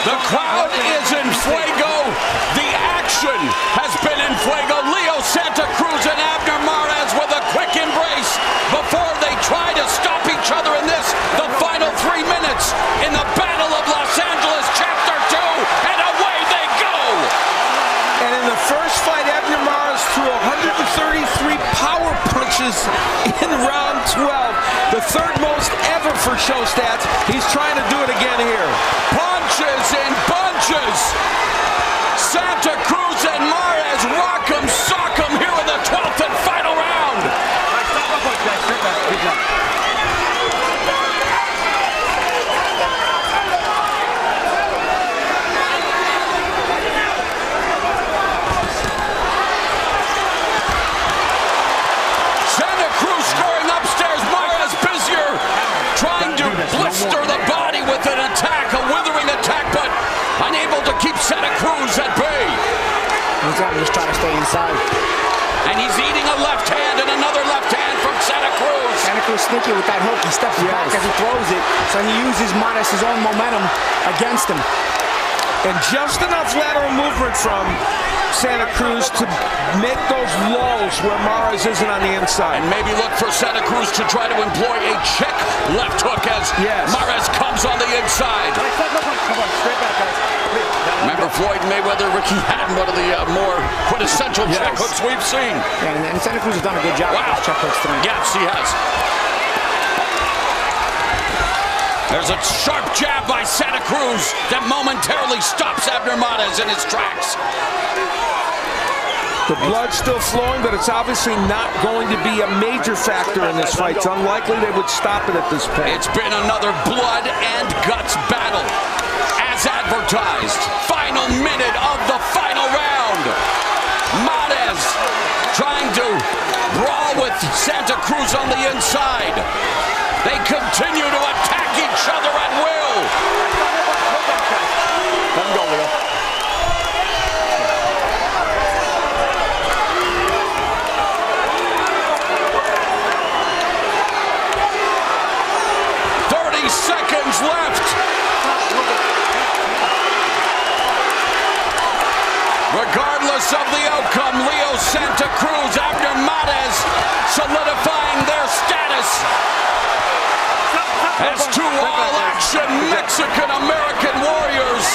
The crowd is in fuego. The action has been in fuego. Leo Santa Cruz and Abner Mares with a quick embrace before they try to stop each other in this, the final 3 minutes in the Battle of Los Angeles, Chapter 2, and away they go! And in the first fight, Abner Mares threw 133 power punches in round 12, the third most ever for show stats. He's trying to do it again here. Punches in bunches. Santa Cruz and Mares rock 'em, sock 'em here in the 12th and final round. Santa Cruz scoring upstairs. Mares busier, trying to blister the body with an attack, a withering attack, but unable to keep Santa Cruz at bay. He's just trying to stay inside. And he's eating a left hand and another left hand from Santa Cruz. Santa Cruz sneaky with that hook. He steps back as he throws it, so he uses Mares' own momentum against him. And just enough lateral movement from Santa Cruz to make those lulls where Mares isn't on the inside. And maybe look for Santa Cruz to try to employ a check left hook as Mares comes on the inside. Come on, straight back, guys. Remember Floyd Mayweather, Ricky Hatton, one of the more quintessential check hooks we've seen. Yeah, and Santa Cruz has done a good job with his check hooks tonight. Yes, he has. There's a sharp jab by Santa Cruz that momentarily stops Abner Mares in his tracks. The blood's still flowing, but it's obviously not going to be a major factor in this fight. It's unlikely they would stop it at this point. It's been another blood and guts battle. As advertised, final minute of the final round. Mares trying to brawl with Santa Cruz on the inside. They continue to attack each other at will. Let him go, Leo. Seconds left. Regardless of the outcome, Leo Santa Cruz, Abner Mares solidifying their status as two all-action Mexican-American warriors.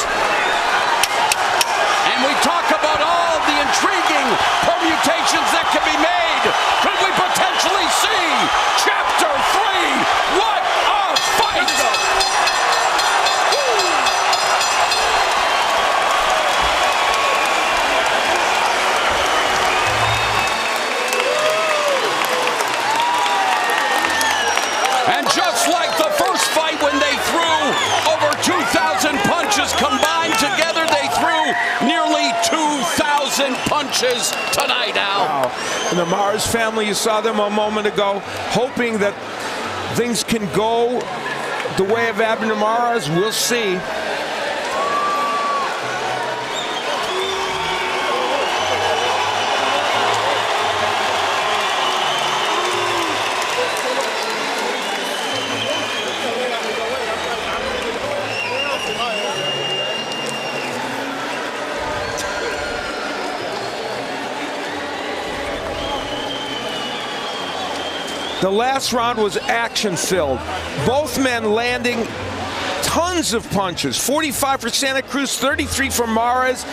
And we talk about all the intriguing permutations that can be made. Could we potentially see Chapter 3? What a fight! And just like the first fight when they threw over 2,000 punches combined together, they threw nearly 2,000 punches tonight, Al. Wow. And the Mares family, you saw them a moment ago, hoping that things can go the way of Abner Mares. We'll see. The last round was action-filled. Both men landing tons of punches. 45 for Santa Cruz, 33 for Mares.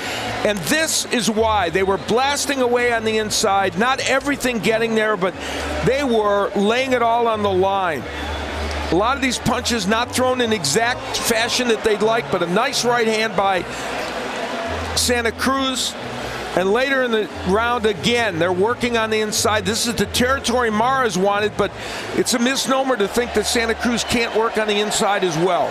And this is why. They were blasting away on the inside. Not everything getting there, but they were laying it all on the line. A lot of these punches not thrown in exact fashion that they'd like, but a nice right hand by Santa Cruz. And later in the round, again, they're working on the inside. This is the territory Mares wanted, but it's a misnomer to think that Santa Cruz can't work on the inside as well.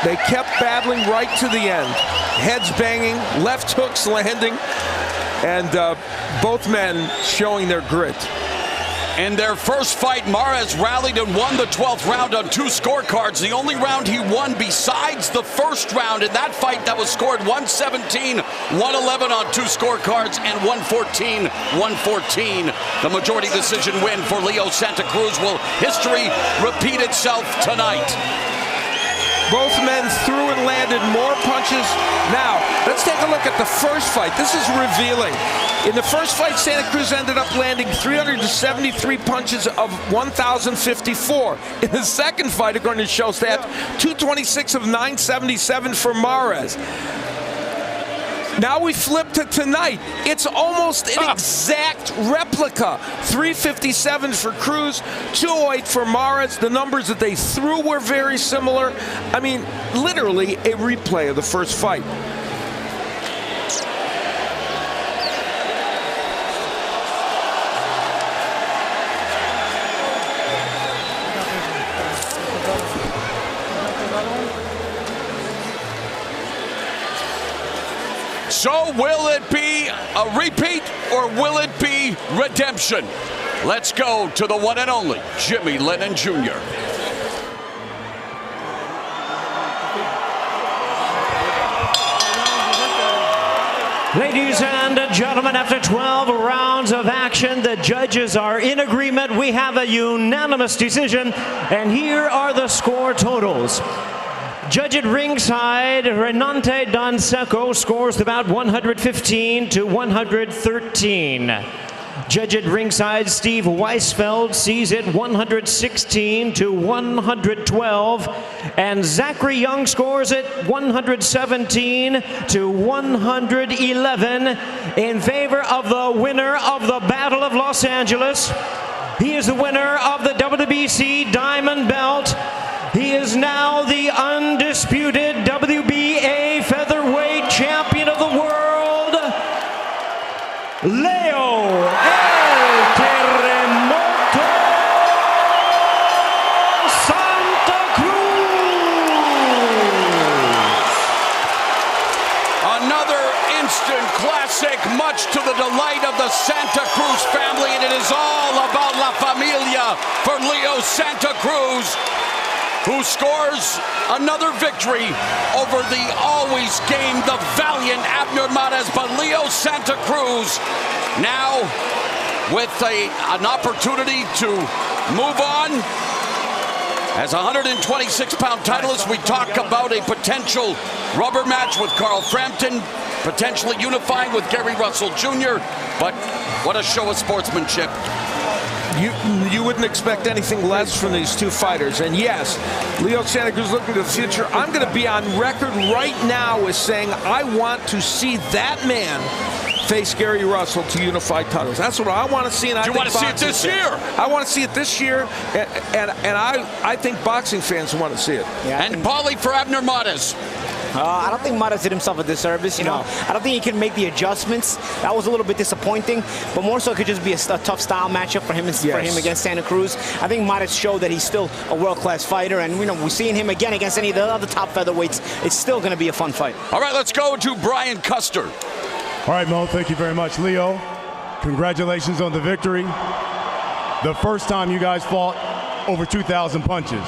They kept battling right to the end. Heads banging, left hooks landing, and both men showing their grit. In their first fight, Mares rallied and won the 12th round on 2 scorecards. The only round he won besides the first round in that fight that was scored 117, 111 on 2 scorecards, and 114, 114. The majority decision win for Leo Santa Cruz. Will history repeat itself tonight? Both men threw and landed more punches. Now, let's take a look at the first fight. This is revealing. In the first fight, Santa Cruz ended up landing 373 punches of 1,054. In the second fight, according to show stats, 226 of 977 for Mares. Now we flip to tonight. It's almost an exact replica. 357 for Cruz, 208 for Mares. The numbers that they threw were very similar. I mean, literally a replay of the first fight. So will it be a repeat or will it be redemption? Let's go to the one and only Jimmy Lennon Jr. Ladies and gentlemen, after 12 rounds of action, the judges are in agreement. We have a unanimous decision, and here are the score totals. Judge at ringside, Renante Donseco scores the bout 115 to 113. Judge at ringside, Steve Weisfeld sees it 116 to 112. And Zachary Young scores it 117 to 111 in favor of the winner of the Battle of Los Angeles. He is the winner of the WBC Diamond Belt. He is now the undisputed WBA featherweight champion of the world, Leo El Terremoto Santa Cruz. Another instant classic, much to the delight of the Santa Cruz family, and it is all about La Familia for Leo Santa Cruz, who scores another victory over the always game, the valiant Abner Mares. But Leo Santa Cruz now with an opportunity to move on. As 126-pound titleist, we talk about a potential rubber match with Carl Frampton, potentially unifying with Gary Russell Jr., but what a show of sportsmanship. You wouldn't expect anything less from these two fighters. And yes, Leo Santa Cruz looking to the future. I'm going to be on record right now as saying I want to see that man face Gary Russell to unify titles. That's what I want to see. And you want to see it this year? I want to see it this year, and I think boxing fans want to see it. Yeah, and Paulie for Abner Mares. I don't think Mares did himself a disservice. You know, I don't think he can make the adjustments. That was a little bit disappointing, but more so it could just be a tough style matchup for him against Santa Cruz. I think Mares showed that he's still a world-class fighter, and we're seeing him again against any of the other top featherweights. It's still going to be a fun fight. All right, let's go to Brian Custer. All right, Mo, thank you very much. Leo, congratulations on the victory. The first time you guys fought, over 2,000 punches.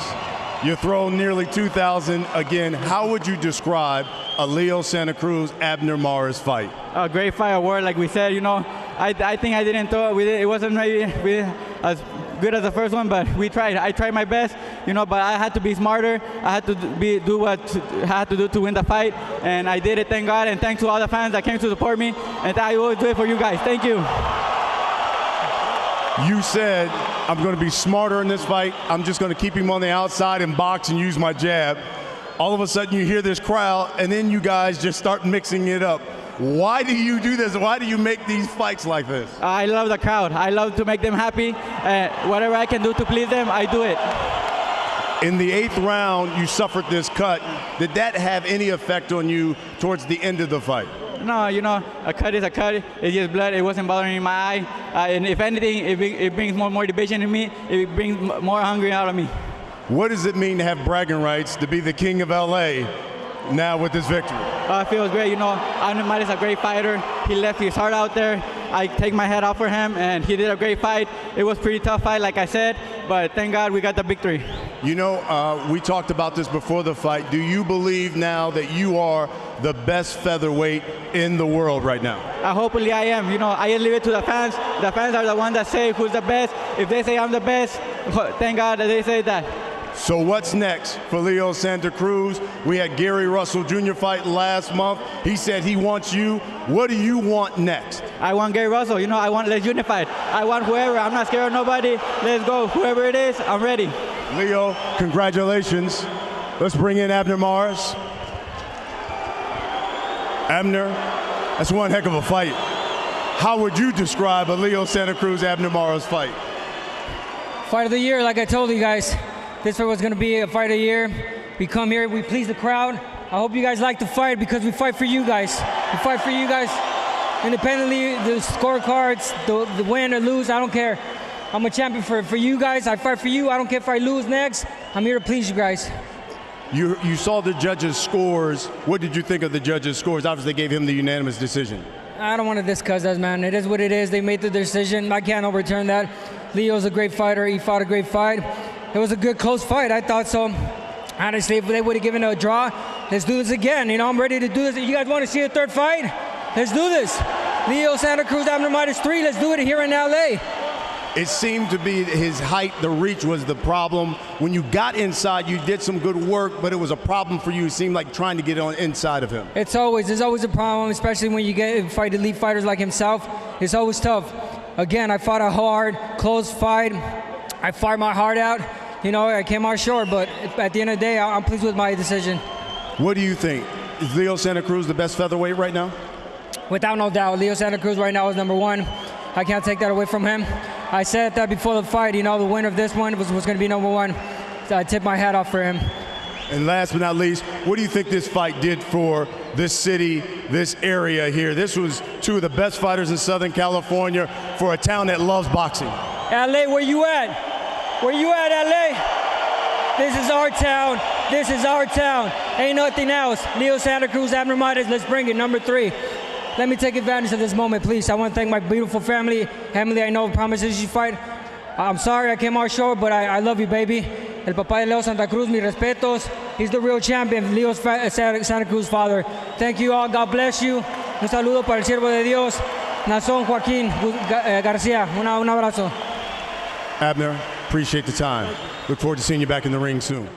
You throw nearly 2,000 again. How would you describe a Leo Santa Cruz Abner Mares fight? A great fight award, like we said. You know, I think I didn't throw it. It wasn't maybe as good as the first one, but we tried. I tried my best, you know, but I had to be smarter. I had to do what I had to do to win the fight, and I did it. Thank God, and thanks to all the fans that came to support me, and I always do it for you guys. Thank you. You said, I'm going to be smarter in this fight. I'm just going to keep him on the outside and box and use my jab. All of a sudden you hear this crowd, and then you guys just start mixing it up. Why do you do this? Why do you make these fights like this? I love the crowd. I love to make them happy. Whatever I can do to please them, I do it. In the 8th round, you suffered this cut. Did that have any effect on you towards the end of the fight? No, you know, a cut is a cut. It's just blood. It wasn't bothering my eye. And if anything, it brings more motivation in me. It brings more hunger out of me. What does it mean to have bragging rights to be the king of LA now with this victory? It feels great. You know, Abner Mares is a great fighter. He left his heart out there. I take my head off for him, and he did a great fight. It was a pretty tough fight, like I said, but thank God we got the victory. You know, we talked about this before the fight. Do you believe now that you are the best featherweight in the world right now? Hopefully I am. You know, I just leave it to the fans. The fans are the ones that say who's the best. If they say I'm the best, thank God that they say that. So what's next for Leo Santa Cruz? We had Gary Russell Jr. fight last month. He said he wants you. What do you want next? I want Gary Russell. You know, I want Let's Unified. I want whoever. I'm not scared of nobody. Let's go. Whoever it is, I'm ready. Leo, congratulations. Let's bring in Abner Mares. Abner, that's one heck of a fight. How would you describe a Leo Santa Cruz Abner Mares fight? Fight of the year, like I told you guys. This was going to be a fight of the year. We come here, we please the crowd. I hope you guys like the fight because we fight for you guys. We fight for you guys independently. The scorecards, the win or lose, I don't care. I'm a champion for you guys. I fight for you. I don't care if I lose next. I'm here to please you guys. You saw the judges' scores. What did you think of the judges' scores? Obviously, they gave him the unanimous decision. I don't want to discuss that, man. It is what it is. They made the decision. I can't overturn that. Leo's a great fighter. He fought a great fight. It was a good, close fight. I thought so. Honestly, if they would have given it a draw, let's do this again. You know, I'm ready to do this. You guys want to see a third fight? Let's do this. Leo Santa Cruz, Abner Mares 3. Let's do it here in L.A. It seemed to be his height, the reach was the problem. When you got inside, you did some good work, but it was a problem for you. It seemed like trying to get on inside of him. There's always a problem, especially when you fight elite fighters like himself. It's always tough. Again, I fought a hard, close fight. I fought my heart out. You know, I came out short, but at the end of the day, I'm pleased with my decision. What do you think? Is Leo Santa Cruz the best featherweight right now? Without no doubt, Leo Santa Cruz right now is #1. I can't take that away from him. I said that before the fight, you know, the winner of this one was going to be #1. So I tip my hat off for him. And last but not least, what do you think this fight did for this city, this area here? This was two of the best fighters in Southern California for a town that loves boxing. LA, where you at? Where you at, LA? This is our town. This is our town. Ain't nothing else. Leo Santa Cruz, Abner Mares, let's bring it, #3. Let me take advantage of this moment, please. I want to thank my beautiful family. Emily, I know promises you fight. I'm sorry I came out short, but I love you, baby. El papá de Leo Santa Cruz, mis respetos. He's the real champion, Leo Santa Cruz father. Thank you all. God bless you. Un saludo para el siervo de Dios, Nazón Joaquín García. Un abrazo. Abner, appreciate the time. Look forward to seeing you back in the ring soon.